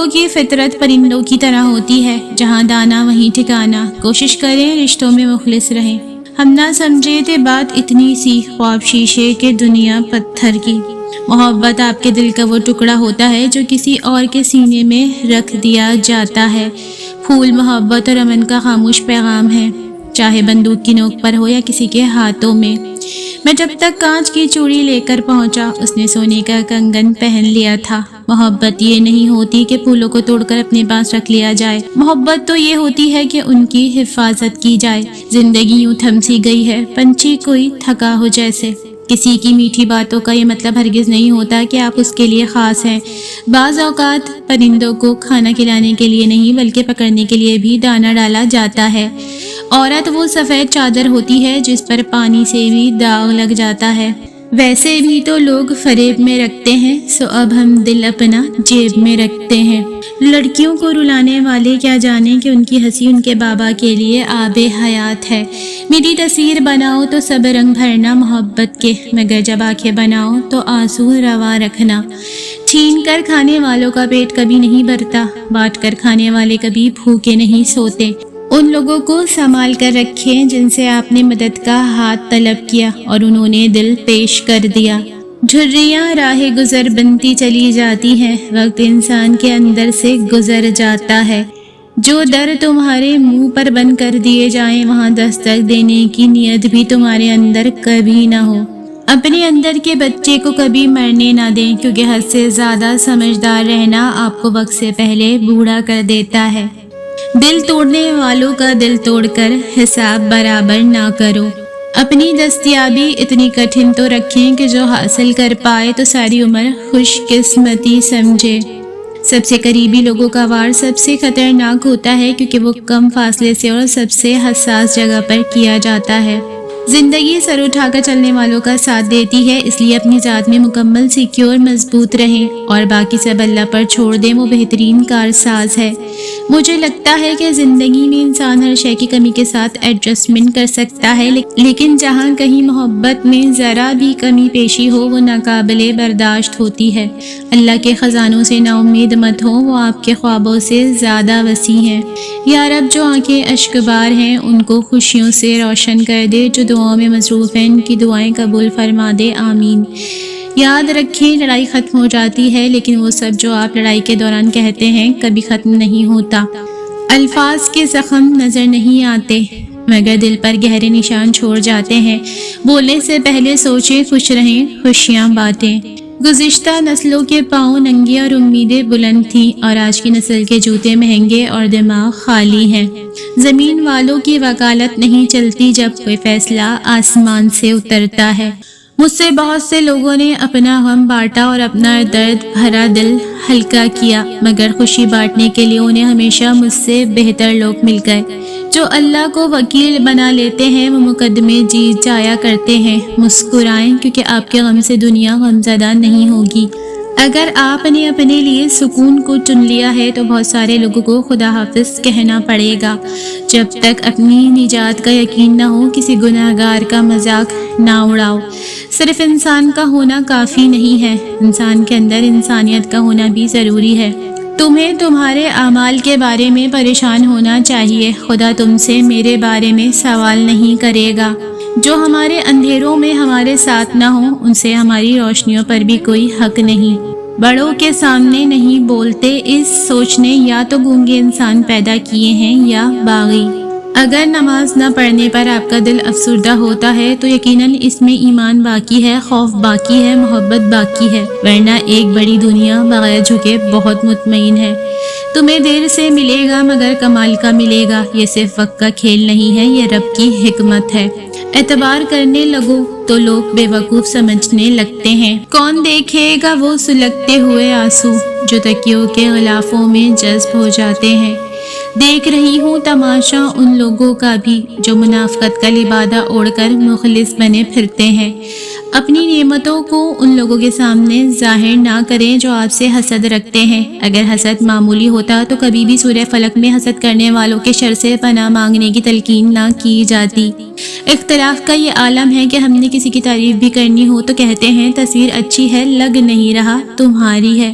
لوگوں کی فطرت پرندوں کی طرح ہوتی ہے، جہاں دانا وہیں ٹھکانا۔ کوشش کریں رشتوں میں مخلص رہیں۔ ہم نہ سمجھے تھے بات اتنی سی، خواب شیشے کے دنیا پتھر کی۔ محبت آپ کے دل کا وہ ٹکڑا ہوتا ہے جو کسی اور کے سینے میں رکھ دیا جاتا ہے۔ پھول محبت اور امن کا خاموش پیغام ہے، چاہے بندوق کی نوک پر ہو یا کسی کے ہاتھوں میں۔ میں جب تک کانچ کی چوڑی لے کر پہنچا، اس نے سونے کا کنگن پہن لیا تھا۔ محبت یہ نہیں ہوتی کہ پھولوں کو توڑ کر اپنے پاس رکھ لیا جائے، محبت تو یہ ہوتی ہے کہ ان کی حفاظت کی جائے۔ زندگی یوں تھم سی گئی ہے، پنچھی کوئی تھکا ہو جیسے۔ کسی کی میٹھی باتوں کا یہ مطلب ہرگز نہیں ہوتا کہ آپ اس کے لیے خاص ہیں۔ بعض اوقات پرندوں کو کھانا کھلانے کے لیے نہیں بلکہ پکڑنے کے لیے بھی دانہ ڈالا جاتا ہے۔ عورت وہ سفید چادر ہوتی ہے جس پر پانی سے بھی داغ لگ جاتا ہے۔ ویسے بھی تو لوگ فریب میں رکھتے ہیں، سو اب ہم دل اپنا جیب میں رکھتے ہیں۔ لڑکیوں کو رلانے والے کیا جانیں کہ ان کی ہنسی ان کے بابا کے لیے آب حیات ہے۔ میری تصویر بناؤ تو سب رنگ بھرنا محبت کے، مگر جب آنکھیں بناؤ تو آنسو روا رکھنا۔ چھین کر کھانے والوں کا پیٹ کبھی نہیں بھرتا، بانٹ کر کھانے والے کبھی بھوکے نہیں سوتے۔ ان لوگوں کو سنبھال کر رکھیں جن سے آپ نے مدد کا ہاتھ طلب کیا اور انہوں نے دل پیش کر دیا۔ جھریاں راہ گزر بنتی چلی جاتی ہیں، وقت انسان کے اندر سے گزر جاتا ہے۔ جو در تمہارے منہ پر بند کر دیے جائیں، وہاں دستک دینے کی نیت بھی تمہارے اندر کبھی نہ ہو۔ اپنے اندر کے بچے کو کبھی مرنے نہ دیں، کیونکہ حد سے زیادہ سمجھدار رہنا آپ کو وقت سے پہلے بوڑھا کر دیتا ہے۔ دل توڑنے والوں کا دل توڑ کر حساب برابر نہ کرو۔ اپنی دستیابی اتنی کٹھن تو رکھیں کہ جو حاصل کر پائے تو ساری عمر خوش قسمتی سمجھے۔ سب سے قریبی لوگوں کا وار سب سے خطرناک ہوتا ہے، کیونکہ وہ کم فاصلے سے اور سب سے حساس جگہ پر کیا جاتا ہے۔ زندگی سر اٹھا کر چلنے والوں کا ساتھ دیتی ہے، اس لیے اپنی ذات میں مکمل سیکیور مضبوط رہیں اور باقی سب اللہ پر چھوڑ دیں، وہ بہترین کارساز ہے۔ مجھے لگتا ہے کہ زندگی میں انسان ہر شے کی کمی کے ساتھ ایڈجسٹمنٹ کر سکتا ہے، لیکن جہاں کہیں محبت میں ذرا بھی کمی پیشی ہو وہ ناقابل برداشت ہوتی ہے۔ اللہ کے خزانوں سے نا امید مت ہو، وہ آپ کے خوابوں سے زیادہ وسیع ہیں۔ یا رب، جو آنکھیں اشک بار ہیں ان کو خوشیوں سے روشن کر دے، جو دعاؤں میں مصروف ہیں ان کی دعائیں قبول فرما دے، آمین۔ یاد رکھیں لڑائی ختم ہو جاتی ہے، لیکن وہ سب جو آپ لڑائی کے دوران کہتے ہیں کبھی ختم نہیں ہوتا۔ الفاظ کے زخم نظر نہیں آتے مگر دل پر گہرے نشان چھوڑ جاتے ہیں۔ بولنے سے پہلے سوچیں، خوش رہیں، خوشیاں بانٹیں۔ گزشتہ نسلوں کے پاؤں ننگے اور امیدیں بلند تھیں، اور آج کی نسل کے جوتے مہنگے اور دماغ خالی ہیں۔ زمین والوں کی وکالت نہیں چلتی جب کوئی فیصلہ آسمان سے اترتا ہے۔ مجھ سے بہت سے لوگوں نے اپنا غم بانٹا اور اپنا درد بھرا دل ہلکا کیا، مگر خوشی بانٹنے کے لیے انہیں ہمیشہ مجھ سے بہتر لوگ مل گئے۔ جو اللہ کو وکیل بنا لیتے ہیں وہ مقدمے جیت جایا کرتے ہیں۔ مسکرائیں، کیونکہ آپ کے غم سے دنیا غمزدہ نہیں ہوگی۔ اگر آپ نے اپنے لیے سکون کو چن لیا ہے تو بہت سارے لوگوں کو خدا حافظ کہنا پڑے گا۔ جب تک اپنی نجات کا یقین نہ ہو کسی گناہگار کا مذاق نہ اڑاؤ۔ صرف انسان کا ہونا کافی نہیں ہے، انسان کے اندر انسانیت کا ہونا بھی ضروری ہے۔ تمہیں تمہارے اعمال کے بارے میں پریشان ہونا چاہیے، خدا تم سے میرے بارے میں سوال نہیں کرے گا۔ جو ہمارے اندھیروں میں ہمارے ساتھ نہ ہوں ان سے ہماری روشنیوں پر بھی کوئی حق نہیں۔ بڑوں کے سامنے نہیں بولتے، اس سوچ نے یا تو گونگے انسان پیدا کیے ہیں یا باغی۔ اگر نماز نہ پڑھنے پر آپ کا دل افسردہ ہوتا ہے تو یقیناً اس میں ایمان باقی ہے، خوف باقی ہے، محبت باقی ہے، ورنہ ایک بڑی دنیا بغیر جھکے بہت مطمئن ہے۔ تمہیں دیر سے ملے گا مگر کمال کا ملے گا، یہ صرف وقت کا کھیل نہیں ہے، یہ رب کی حکمت ہے۔ اعتبار کرنے لگو تو لوگ بے وقوف سمجھنے لگتے ہیں۔ کون دیکھے گا وہ سلگتے ہوئے آنسو جو تکیوں کے غلافوں میں جذب ہو جاتے ہیں۔ دیکھ رہی ہوں تماشا ان لوگوں کا بھی جو منافقت کا لبادہ اوڑھ کر مخلص بنے پھرتے ہیں۔ اپنی نعمتوں کو ان لوگوں کے سامنے ظاہر نہ کریں جو آپ سے حسد رکھتے ہیں۔ اگر حسد معمولی ہوتا تو کبھی بھی سورہ فلق میں حسد کرنے والوں کے شر سے پناہ مانگنے کی تلقین نہ کی جاتی۔ اختلاف کا یہ عالم ہے کہ ہم نے کسی کی تعریف بھی کرنی ہو تو کہتے ہیں تصویر اچھی ہے، لگ نہیں رہا تمہاری ہے۔